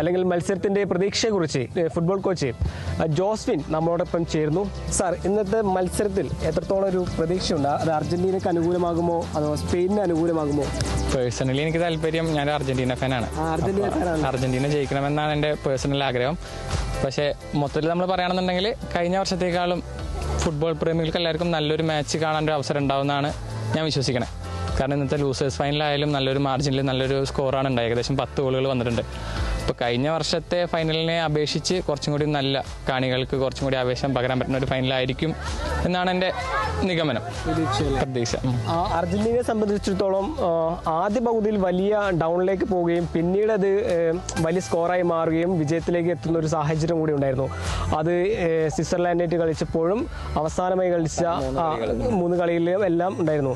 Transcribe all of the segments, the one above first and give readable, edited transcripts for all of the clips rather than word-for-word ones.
അല്ലെങ്കിൽ മത്സരത്തിന്റെ പ്രതീക്ഷയെക്കുറിച്ച് football coach Joswin നമ്മളോടൊപ്പം ചേർന്നു. സാർ, ഇന്നത്തെ മത്സരത്തിൽ എത്രത്തോളം ഒരു പ്രതീക്ഷയുണ്ട്? അത് അർജന്റീനക്ക് അനുകൂലമാകുമോ അതോ സ്പെയിനിന് അനുകൂലമാകുമോ? പേഴ്സണലി എനിക്ക് താല്പര്യം, ഞാൻ അർജന്റീന ഫാനാണ്. അർജന്റീന ജയിക്കണമെന്നാണ് എൻ്റെ പേഴ്സണൽ ആഗ്രഹം. പക്ഷേ മൊത്തത്തിൽ നമ്മൾ പറയുകയാണെന്നുണ്ടെങ്കിൽ കഴിഞ്ഞ വർഷത്തേക്കാളും ഫുട്ബോൾ പ്രേമികൾക്ക് എല്ലാവർക്കും നല്ലൊരു മാച്ച് കാണാനൊരു അവസരം ഉണ്ടാവുമെന്നാണ് ഞാൻ വിശ്വസിക്കുന്നത്. കാരണം ഇന്നത്തെ ലൂസേഴ്സ് ഫൈനലായാലും നല്ലൊരു മാർജിനിൽ നല്ലൊരു സ്കോറാണ് ഉണ്ടായത്. ഏകദേശം 10 ഗോളുകൾ വന്നിട്ടുണ്ട്. ഇപ്പോൾ കഴിഞ്ഞ വർഷത്തെ ഫൈനലിനെ അപേക്ഷിച്ച് കുറച്ചും കൂടി നല്ല കാണികൾക്ക് കുറച്ചും കൂടി ആവേശം പകരാൻ പറ്റുന്ന ഒരു ഫൈനലായിരിക്കും എന്നാണ് എൻ്റെ നിഗമനം, പ്രതീക്ഷ. അർജന്റീനയെ സംബന്ധിച്ചിടത്തോളം ആദ്യ പകുതിയിൽ വലിയ ഡൗണിലേക്ക് പോവുകയും പിന്നീട് അത് വലിയ സ്കോറായി മാറുകയും വിജയത്തിലേക്ക് എത്തുന്ന ഒരു സാഹചര്യം കൂടി ഉണ്ടായിരുന്നു. അത് സ്വിറ്റ്സർലാൻഡായിട്ട് കളിച്ചപ്പോഴും അവസാനമായി കളിച്ച 3 കളിയിലും എല്ലാം ഉണ്ടായിരുന്നു.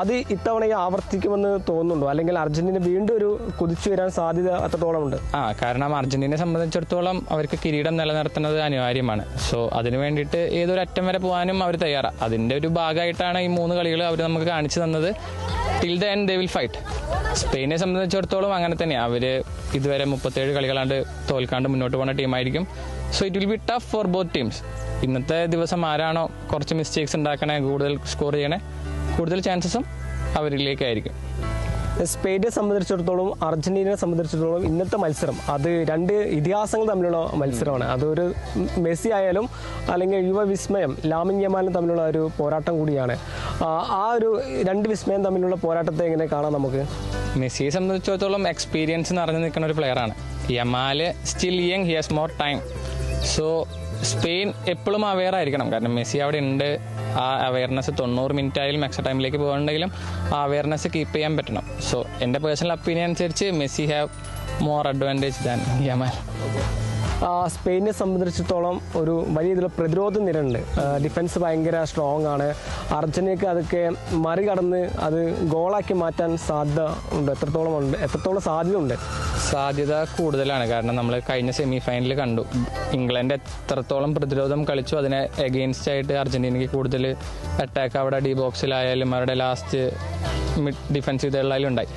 അത് ഇത്തവണ ആവർത്തിക്കുമെന്ന് തോന്നുന്നുണ്ടോ? അല്ലെങ്കിൽ അർജന്റീന വീണ്ടും ഒരു കുതിച്ചു വരാൻ സാധ്യത അത്രത്തോളം ഉണ്ട്? കാരണം അർജന്റീനയെ സംബന്ധിച്ചിടത്തോളം അവർക്ക് കിരീടം നിലനിർത്തുന്നത് അനിവാര്യമാണ്. സോ അതിനു വേണ്ടിയിട്ട് ഏതൊരു അറ്റം വരെ പോകാനും അവർ തയ്യാറാണ്. അതിൻ്റെ ഒരു ഭാഗമായിട്ടാണ് ഈ 3 കളികൾ അവർ നമുക്ക് കാണിച്ചു തന്നത്. Till the end they will fight. സ്പെയിനെ സംബന്ധിച്ചിടത്തോളം അങ്ങനെ തന്നെയാണ്. അവർ ഇതുവരെ 37 കളികളാണ്ട് തോൽക്കാണ്ട് മുന്നോട്ട് പോകുന്ന ടീമായിരിക്കും. So it will be tough for both teams. ഇന്നത്തെ ദിവസം ആരാണോ കുറച്ച് മിസ്റ്റേക്സ് ഉണ്ടാക്കണേ, കൂടുതൽ സ്കോർ ചെയ്യണേ, കൂടുതൽ ചാൻസസും അവരിലേക്കായിരിക്കും. സ്പെയിനെ സംബന്ധിച്ചിടത്തോളം അർജന്റീനയെ സംബന്ധിച്ചിടത്തോളം ഇന്നത്തെ മത്സരം അത് 2 ഇതിഹാസങ്ങൾ തമ്മിലുള്ള മത്സരമാണ്. അതൊരു മെസ്സി ആയാലും അല്ലെങ്കിൽ യുവ വിസ്മയം ലാമിൻ യമാലും തമ്മിലുള്ള ഒരു പോരാട്ടം കൂടിയാണ്. ആ ഒരു 2 വിസ്മയം തമ്മിലുള്ള പോരാട്ടത്തെ എങ്ങനെ കാണാം നമുക്ക്? മെസ്സിയെ സംബന്ധിച്ചിടത്തോളം എക്സ്പീരിയൻസ് നിറഞ്ഞു നിൽക്കുന്ന ഒരു പ്ലെയറാണ്. Yamal still young, he has more time. So Spain എപ്പോഴും അവെയർ ആയിരിക്കണം. കാരണം മെസ്സി അവിടെ ഉണ്ട്. ആ അവെയർനെസ് 90 മിനിറ്റ് ആയാലും എക്സ്ട്രാ ടൈമിലേക്ക് പോകണമെങ്കിലും ആ അവെയർനെസ് കീപ്പ് ചെയ്യാൻ പറ്റണം. സോ എൻ്റെ പേഴ്സണൽ ഒപ്പീനിയൻ അനുസരിച്ച് Messi have more advantage than Yamal. സ്പെയിനെ സംബന്ധിച്ചിടത്തോളം ഒരു വലിയ ഇതിലുള്ള പ്രതിരോധ നിരയുണ്ട്. ഡിഫൻസ് ഭയങ്കര സ്ട്രോങ് ആണ്. അർജന്റീനയ്ക്ക് അതൊക്കെ മറികടന്ന് അത് ഗോളാക്കി മാറ്റാൻ സാധ്യത ഉണ്ട്. എത്രത്തോളം സാധ്യത ഉണ്ട്? സാധ്യത കൂടുതലാണ്. കാരണം നമ്മൾ കഴിഞ്ഞ സെമി ഫൈനലിൽ കണ്ടു ഇംഗ്ലണ്ട് എത്രത്തോളം പ്രതിരോധം കളിച്ചു. അതിനെ എഗെയിൻസ്റ്റ് ആയിട്ട് അർജന്റീനയ്ക്ക് കൂടുതൽ അറ്റാക്ക് അവിടെ ഡി ബോക്സിലായാലും അവരുടെ ലാസ്റ്റ് മിഡ് ഡിഫൻസീവ് തള്ളായാലും ഉണ്ടായി.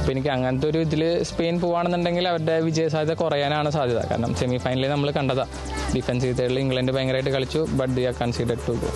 അപ്പോൾ എനിക്ക് അങ്ങനത്തെ ഒരു ഇതിൽ സ്പെയിൻ പോകുകയാണെന്നുണ്ടെങ്കിൽ അവരുടെ വിജയ സാധ്യത കുറയാനാണ് സാധ്യത. കാരണം സെമി ഫൈനലിൽ നമ്മൾ കണ്ടതാണ് ഡിഫൻസീവ് തള്ളിൽ ഇംഗ്ലണ്ട് ഭയങ്കരമായിട്ട് കളിച്ചു. But they are considered to go.